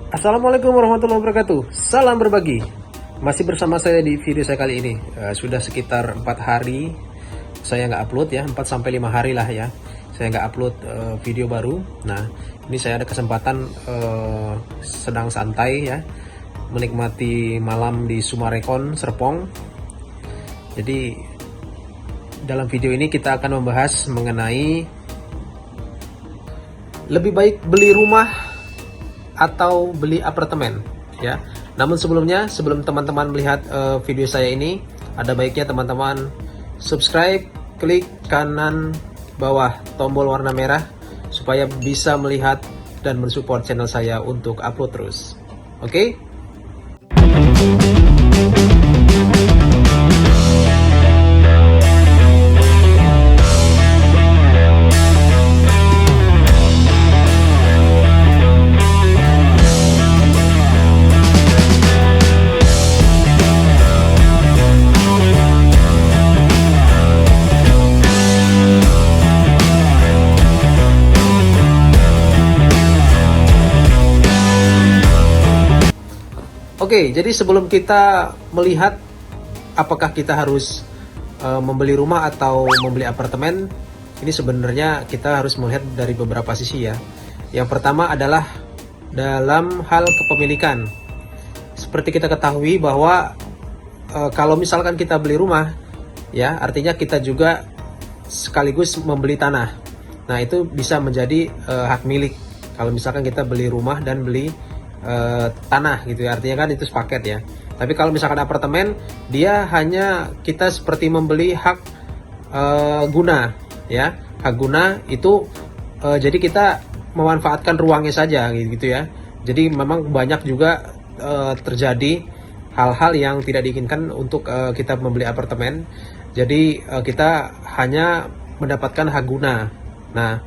Assalamualaikum warahmatullahi wabarakatuh. Salam berbagi. Masih bersama saya di video saya kali ini. Sudah sekitar 4 hari saya nggak upload ya, 4-5 hari lah ya. Saya nggak upload video baru. Nah, ini saya ada kesempatan sedang santai ya, menikmati malam di Sumarekon, Serpong. Jadi dalam video ini kita akan membahas mengenai lebih baik beli rumah atau beli apartemen ya. Namun sebelumnya, sebelum teman-teman melihat video saya ini, ada baiknya teman-teman subscribe, klik kanan bawah tombol warna merah supaya bisa melihat dan mensupport channel saya untuk upload terus. Oke? Oke, jadi sebelum kita melihat apakah kita harus membeli rumah atau membeli apartemen, ini sebenarnya kita harus melihat dari beberapa sisi ya. Yang pertama adalah dalam hal kepemilikan. Seperti kita ketahui bahwa kalau misalkan kita beli rumah, ya artinya kita juga sekaligus membeli tanah. Nah, itu bisa menjadi hak milik. Kalau misalkan kita beli rumah dan beli tanah gitu ya, artinya kan itu sepaket ya. Tapi kalau misalkan apartemen, dia hanya kita seperti membeli hak guna ya, hak guna itu jadi kita memanfaatkan ruangnya saja gitu ya. Jadi memang banyak juga terjadi hal-hal yang tidak diinginkan untuk kita membeli apartemen. Jadi kita hanya mendapatkan hak guna. Nah,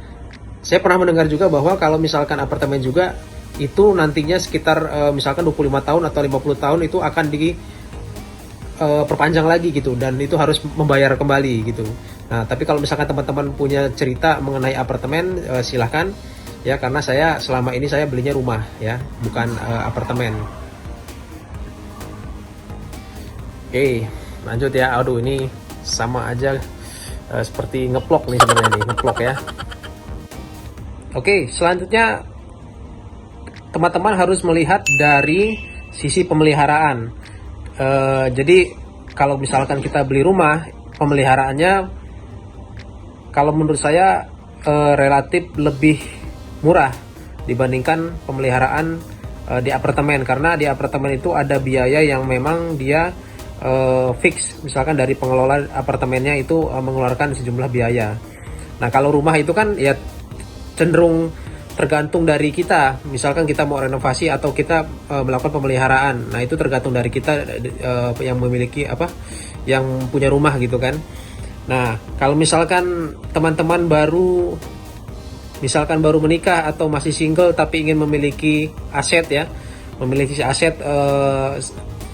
saya pernah mendengar juga bahwa kalau misalkan apartemen juga itu nantinya sekitar misalkan 25 tahun atau 50 tahun itu akan diperpanjang lagi gitu, dan itu harus membayar kembali gitu. Nah, tapi kalau misalkan teman-teman punya cerita mengenai apartemen, silahkan ya, karena saya selama ini saya belinya rumah ya, bukan apartemen. Oke, lanjut ya. Aduh, ini sama aja seperti ngeplok nih sebenarnya nih, ngeplok ya. Oke, selanjutnya teman-teman harus melihat dari sisi pemeliharaan. Jadi kalau misalkan kita beli rumah, pemeliharaannya kalau menurut saya relatif lebih murah dibandingkan pemeliharaan di apartemen, karena di apartemen itu ada biaya yang memang dia fix. Misalkan dari pengelola apartemennya itu mengeluarkan sejumlah biaya. Nah, kalau rumah itu kan ya cenderung tergantung dari kita. Misalkan kita mau renovasi atau kita melakukan pemeliharaan, nah itu tergantung dari kita yang memiliki yang punya rumah gitu kan. Nah, kalau misalkan teman-teman baru menikah atau masih single tapi ingin memiliki aset ya, memiliki aset,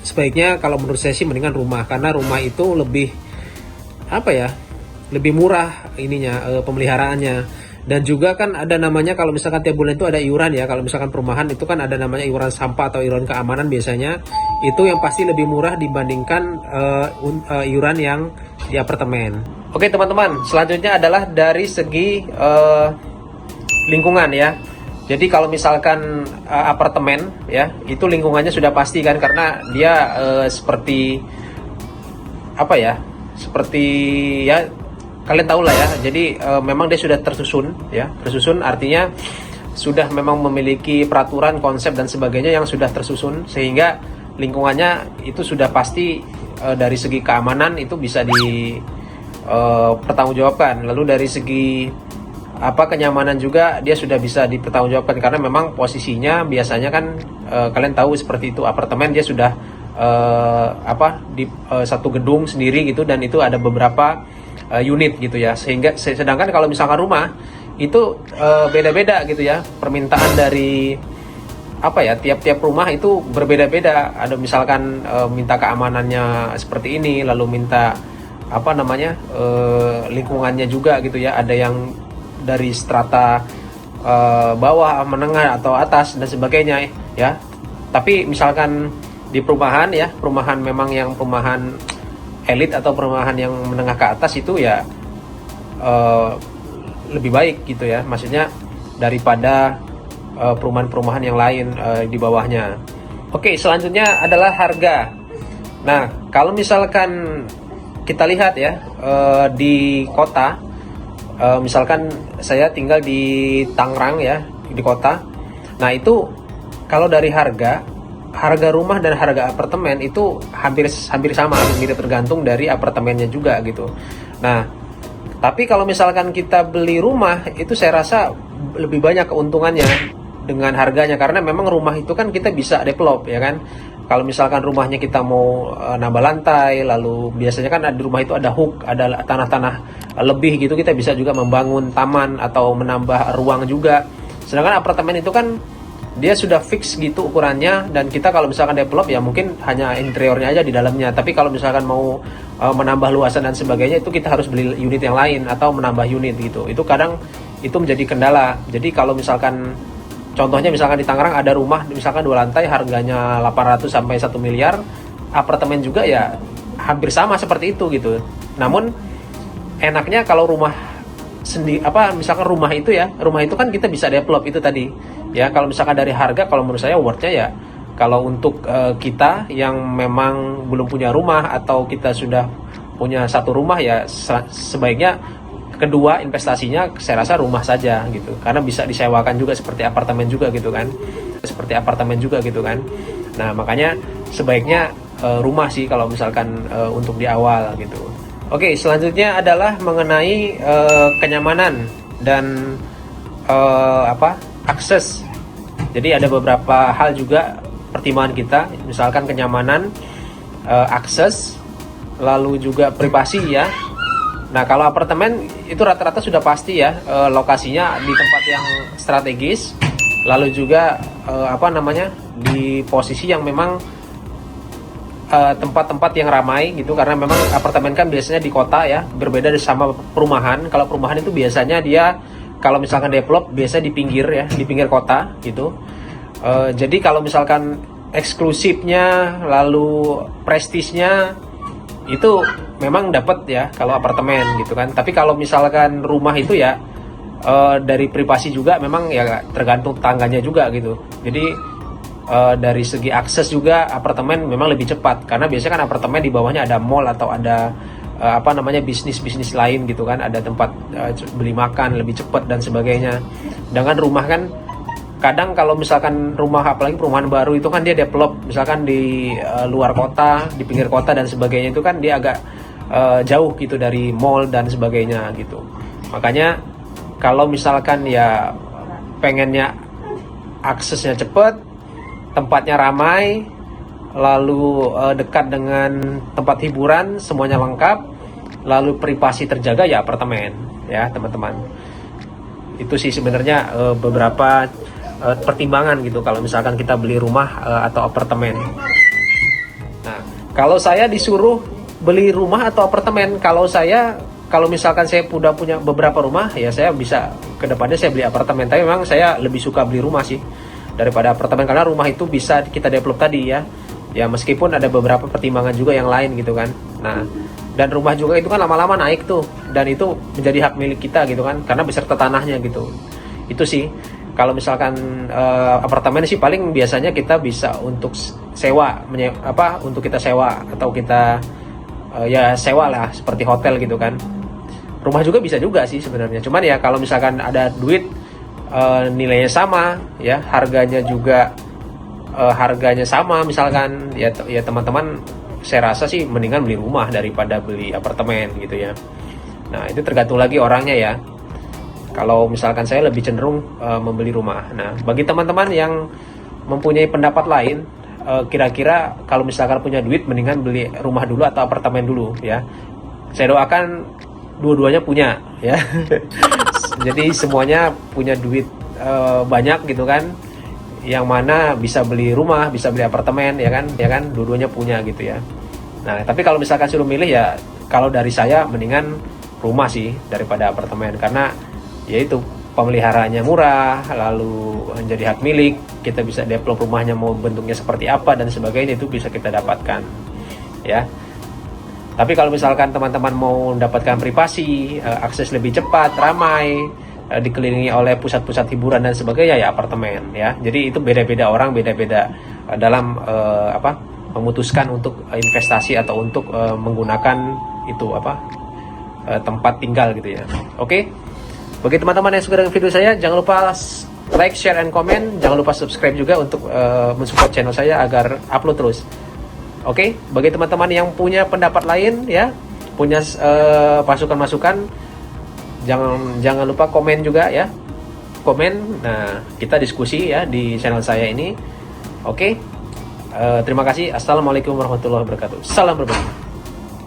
sebaiknya kalau menurut saya sih mendingan rumah, karena rumah itu lebih lebih murah ininya, pemeliharaannya. Dan juga kan ada namanya, kalau misalkan tiap bulan itu ada iuran ya. Kalau misalkan perumahan itu kan ada namanya iuran sampah atau iuran keamanan biasanya. Itu yang pasti lebih murah dibandingkan iuran yang di apartemen. Oke teman-teman, selanjutnya adalah dari segi lingkungan ya. Jadi kalau misalkan apartemen ya, itu lingkungannya sudah pasti kan, karena dia seperti kalian tahu lah ya. Jadi memang dia sudah tersusun ya. Tersusun artinya sudah memang memiliki peraturan, konsep dan sebagainya yang sudah tersusun, sehingga lingkungannya itu sudah pasti dari segi keamanan itu bisa dipertanggungjawabkan. Lalu dari segi kenyamanan juga dia sudah bisa dipertanggungjawabkan, karena memang posisinya biasanya kan kalian tahu seperti itu, apartemen dia sudah di satu gedung sendiri gitu, dan itu ada beberapa unit gitu ya. Sedangkan kalau misalkan rumah itu beda-beda gitu ya, permintaan dari tiap-tiap rumah itu berbeda-beda. Ada misalkan minta keamanannya seperti ini, lalu minta lingkungannya juga gitu ya. Ada yang dari strata bawah, menengah atau atas dan sebagainya ya. Tapi misalkan di perumahan ya, perumahan memang yang perumahan elit atau perumahan yang menengah ke atas itu ya lebih baik gitu ya, maksudnya daripada perumahan-perumahan yang lain di bawahnya. Oke, selanjutnya adalah harga. Nah, kalau misalkan kita lihat ya di kota, misalkan saya tinggal di Tangerang ya, di kota. Nah, itu kalau dari harga rumah dan harga apartemen itu hampir sama, hampir mirip, tergantung dari apartemennya juga gitu. Nah, tapi kalau misalkan kita beli rumah itu saya rasa lebih banyak keuntungannya dengan harganya, karena memang rumah itu kan kita bisa develop ya kan. Kalau misalkan rumahnya kita mau nambah lantai, lalu biasanya kan di rumah itu ada hook, ada tanah-tanah lebih gitu, kita bisa juga membangun taman atau menambah ruang juga. Sedangkan apartemen itu kan dia sudah fix gitu ukurannya, dan kita kalau misalkan develop ya mungkin hanya interiornya aja di dalamnya. Tapi kalau misalkan mau menambah luasan dan sebagainya, itu kita harus beli unit yang lain atau menambah unit gitu. Itu kadang itu menjadi kendala. Jadi kalau misalkan contohnya misalkan di Tangerang ada rumah misalkan 2 lantai harganya 800 sampai 1 miliar, apartemen juga ya hampir sama seperti itu gitu. Namun enaknya kalau rumah misalkan rumah itu kan kita bisa develop itu tadi. Ya, kalau misalkan dari harga, kalau menurut saya worth-nya ya kalau untuk kita yang memang belum punya rumah atau kita sudah punya satu rumah ya sebaiknya kedua investasinya saya rasa rumah saja gitu, karena bisa disewakan juga seperti apartemen juga gitu kan, nah makanya sebaiknya rumah sih kalau misalkan untuk di awal gitu. Oke, selanjutnya adalah mengenai kenyamanan dan akses. Jadi ada beberapa hal juga pertimbangan kita, misalkan kenyamanan, akses, lalu juga privasi ya. Nah, kalau apartemen itu rata-rata sudah pasti ya, lokasinya di tempat yang strategis, lalu juga di posisi yang memang tempat-tempat yang ramai gitu, karena memang apartemen kan biasanya di kota ya, berbeda sama perumahan. Kalau perumahan itu biasanya dia kalau misalkan develop biasa di pinggir kota gitu. Jadi kalau misalkan eksklusifnya lalu prestisnya itu memang dapat ya kalau apartemen gitu kan. Tapi kalau misalkan rumah itu ya dari privasi juga memang ya tergantung tangganya juga gitu. Jadi dari segi akses juga apartemen memang lebih cepat, karena biasanya kan apartemen di bawahnya ada mall atau ada bisnis lain gitu kan, ada tempat beli makan lebih cepat dan sebagainya. Dengan rumah kan kadang kalau misalkan rumah, apalagi perumahan baru itu kan dia develop misalkan di luar kota, di pinggir kota dan sebagainya, itu kan dia agak jauh gitu dari mall dan sebagainya gitu. Makanya kalau misalkan ya pengennya aksesnya cepat, tempatnya ramai, lalu dekat dengan tempat hiburan, semuanya lengkap, lalu privasi terjaga, ya apartemen ya teman-teman. Itu sih sebenarnya beberapa pertimbangan gitu kalau misalkan kita beli rumah atau apartemen. Nah, kalau saya disuruh beli rumah atau apartemen, kalau misalkan saya udah punya beberapa rumah, ya saya bisa kedepannya saya beli apartemen. Tapi memang saya lebih suka beli rumah sih daripada apartemen, karena rumah itu bisa kita develop tadi ya. Ya meskipun ada beberapa pertimbangan juga yang lain gitu kan. Nah, dan rumah juga itu kan lama-lama naik tuh, dan itu menjadi hak milik kita gitu kan, karena beserta tanahnya gitu. Itu sih. Kalau misalkan apartemen sih paling biasanya kita bisa untuk sewa, untuk kita sewa atau kita ya sewa lah seperti hotel gitu kan. Rumah juga bisa juga sih sebenarnya. Cuman ya kalau misalkan ada duit, nilainya sama ya, harganya juga harganya sama misalkan ya teman-teman, saya rasa sih mendingan beli rumah daripada beli apartemen gitu ya. Nah, itu tergantung lagi orangnya ya. Kalau misalkan saya lebih cenderung membeli rumah. Nah, bagi teman-teman yang mempunyai pendapat lain, kira-kira kalau misalkan punya duit mendingan beli rumah dulu atau apartemen dulu ya. Saya doakan dua-duanya punya ya. Jadi semuanya punya duit banyak gitu kan. Yang mana bisa beli rumah, bisa beli apartemen ya kan, dua-duanya punya gitu ya. Nah, tapi kalau misalkan suruh milih ya, kalau dari saya mendingan rumah sih daripada apartemen, karena ya itu pemeliharaannya murah, lalu menjadi hak milik, kita bisa develop rumahnya mau bentuknya seperti apa dan sebagainya, itu bisa kita dapatkan ya. Tapi kalau misalkan teman-teman mau mendapatkan privasi, akses lebih cepat, ramai, dikelilingi oleh pusat-pusat hiburan dan sebagainya, ya apartemen ya. Jadi itu beda-beda orang, beda-beda dalam memutuskan untuk investasi atau untuk menggunakan itu tempat tinggal gitu ya. Oke. Bagi teman-teman yang suka dengan video saya, jangan lupa like, share, and comment. Jangan lupa subscribe juga untuk mensupport channel saya agar upload terus. Oke, bagi teman-teman yang punya pendapat lain ya, punya masukan-masukan, jangan lupa komen juga ya. Komen, nah kita diskusi ya di channel saya ini. Oke, terima kasih. Assalamualaikum warahmatullahi wabarakatuh. Salam berbagi.